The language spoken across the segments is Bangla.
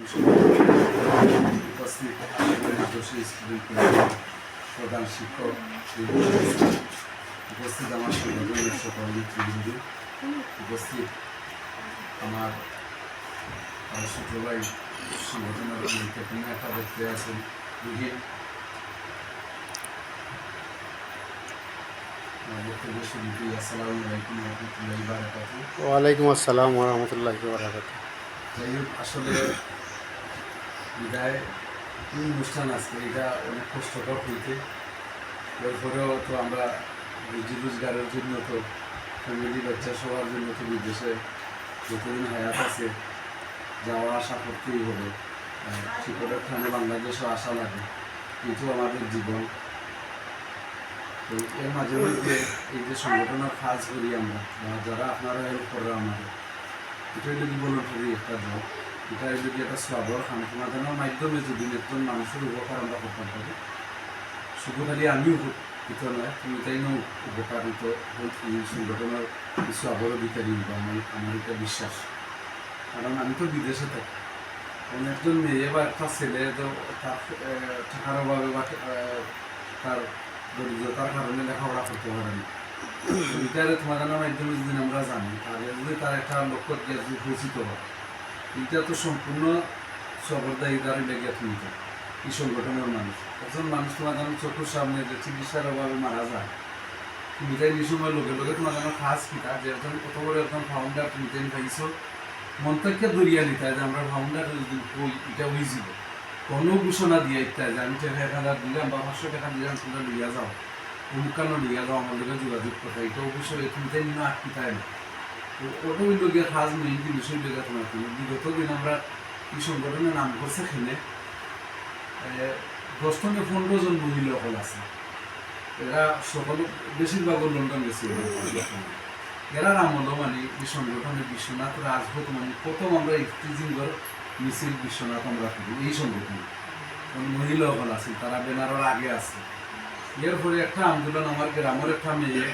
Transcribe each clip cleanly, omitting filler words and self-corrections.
উপস্থিত আদর্শ স্টুডেন্ট প্রধান শিক্ষক উপস্থিত আমার সংগঠনের সকল নেতৃবৃন্দ, উপস্থিত আমার শুক্রবার সংগঠনের গুরুত্বপূর্ণ একটা ব্যক্তি আছেন রুহিন। বক্তব্য শুরুতে আসসালামু আলাইকুম রহমতুল্লাহি বারাকাতুহু। ওয়ালাইকুম আসসালাম রহমতুল্লাহি বারাকাতুহু। যাই হোক, আসলে বিদায় এই অনুষ্ঠান আজকে এটা অনেক কষ্টকর হইতে, এরপরেও তো আমরা রুজি রোজগারের জন্য তো ফ্যামিলি বাচ্চা সবার জন্য তো বিদেশে যতদিন হায়াত আছে যাওয়া আসা করতেই হবে। শিকড়ের খানে বাংলাদেশও আসা লাগে, কিন্তু আমাদের জীবন। তো এর মাঝে মধ্যে এই যে সংগঠনের কাজ করি আমরা, যারা আপনারা হেল্প করে আমাদের, এটা যদি ভলেন্টারি একটা জব, এটা যদি একটা সবর খান সমাধানের মাধ্যমে যদি একজন মানুষের উপকার আমরা করতে পারি, শুধু খালি আমি উপকৃত নয়, তুমি তাই না উপকারিত এই সংগঠনের কিছু অবরোধিকারী বা আমার এটা বিশ্বাস। কারণ আমি তো বিদেশে থাকি, একজন মেয়ে বা একটা ছেলে তো তার টাকার অভাবে বা তার দরিদ্রতার কারণে লেখাপড়া করতে পারে না। এটারে সমাধানের মাধ্যমে যদি আমরা জানি, তাহলে যদি তার একটা লক্ষ্য যদি পরিচিত হয়, এটা তো সম্পূর্ণ সবরদায়িতারই লেগে তুমি তো এই সংগঠনের মানুষ। একজন মানুষ তোমাদের চোখের সামনে যে চিকিৎসার অভাবে মারা যায়, তুমি তাই এই সময় লোকে লোকে তোমাদের খাস কিতা যে একজন কত বড় একজন ফাউন্ডার তুমি তাই পাইছো মন্তব্য দরিয়া নিতে যে আমরা ফাউন্ডার এটা হয়েছিল কোনো ঘোষণা দিয়ে ইত্যাদি যে আমি 1,000 দিলাম বা 500 টাকা দিলাম, তোমরা লইয়া যাও অমুকানো লইয়া যাও, আমার লোকের যোগাযোগ কথা, এটা অবশ্যই তুমি তাই নিয়ে আটকিতায় না। তো ওটা ওই লোকের কাজ মেইন জিনিস ওই লোকের তোমার বিগত দিন আমরা এই সংগঠনের নাম করছে এখানে 10 থেকে 15 জন মহিলা সকল আছে। এরা সকল বেশিরভাগ লন্ডন গেছে। এরা নাম হলো মানে এই সংগঠনের বিশ্বনাথ রাজভূত, মানে প্রথম আমরা ইফতিজিঙ্গর মিছিল বিশ্বনাথ আমরা করি এই সংগঠনে। মহিলা সকল আছে, তারা বেনারের আগে আছে। এরপরে একটা আন্দোলন আমার গ্রামের একটা মেয়ে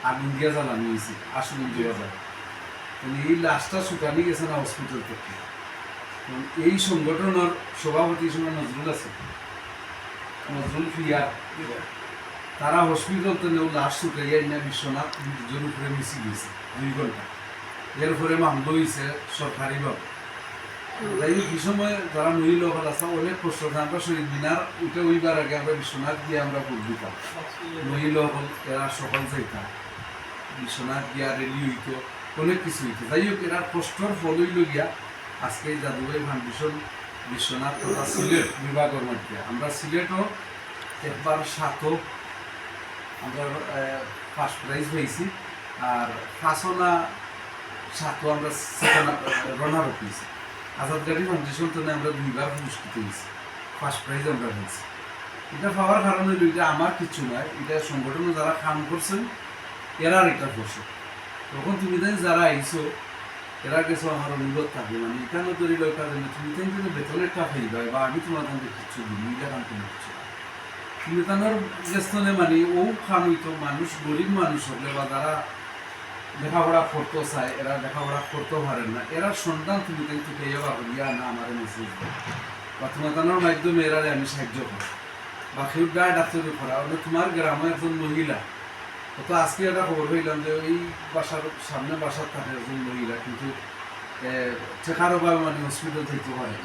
আগুন দিয়া জ্বালানি হয়েছে, আসুন দিয়া যায়, এই লাশটা শুকানি গেছে না হসপিটাল থেকে। এই সংগঠনের সভাপতি সময় নজরুল আছে, নজরুল ফিয়ার, তারা হসপিটাল তো লাশ শুকাইয়া না বিশ্বনাথ ব্রিজের উপরে মিছিল দিয়েছে 2 ঘন্টা। এরপরে মামলা হয়েছে সরকারিভাবে। তাই এই সময় যারা মহিলা হল আছে অনেক কষ্ট, আমরা শহীদ মিনার উঠে ওইবার আগে আমরা বিশ্বনাথ গিয়ে আমরা ভোট দিতাম। মহিলা হল এরা সকল যাইতাম বিশ্বনাথ গিয়া রেলি হইতো, অনেক কিছু হইতো। যাই হোক, এরা কষ্টর ফল হইল গিয়া আজকে জাদুভাই ফাউন্ডেশন বিশ্বনাথ তথা সিলেট বিভাগের মধ্যে আমরা সিলেটও একবার 7 আমরা ফার্স্ট প্রাইজ পেয়েছি, আর 5 না 7 আমরা রানার আপ হয়েছি। আজাদ গাড়ি ফাউন্ডেশন তো আমরা 2বার পুরস্কৃত হয়েছি, ফার্স্ট প্রাইজ আমরা পেয়েছি। এটা পাওয়ার কারণে এটা আমার কিছু নয়, এটা সংগঠনে যারা কাম করছেন এরার এটা করছে। তখন তুমি তাই যারা আইছো এরা গেছো, আমার অনুরোধ থাকবে মানে এখানে তৈরি দরকার জন্য তুমি তাই যদি বেতনের টাকা পাইবা বা আমি তোমার কাছে কিছু দিই এটা কাম কোনো কিছু তুমি তাদের গেস্তনে মানে ও খান হইতো মানুষ, গরিব মানুষ হলে বা যারা লেখাপড়া করতে চায় এরা লেখাপড়া করতেও পারেন না, এরা সন্তান তুমি কিন্তু পেয়ে বা হইয়া না আমার মেসেজ বা তোমার মাধ্যমে এরা আমি সাহায্য করি বা কেউ গায়ে ডাক্তারি করা হলে তোমার গ্রামে একজন মহিলা। তো আজকে একটা খবর হইলাম যে ওই বাসার সামনে বাসার থাকে একজন মহিলা, কিন্তু ঠেকার অভাবে মানে হসপিটাল থেকে পারে।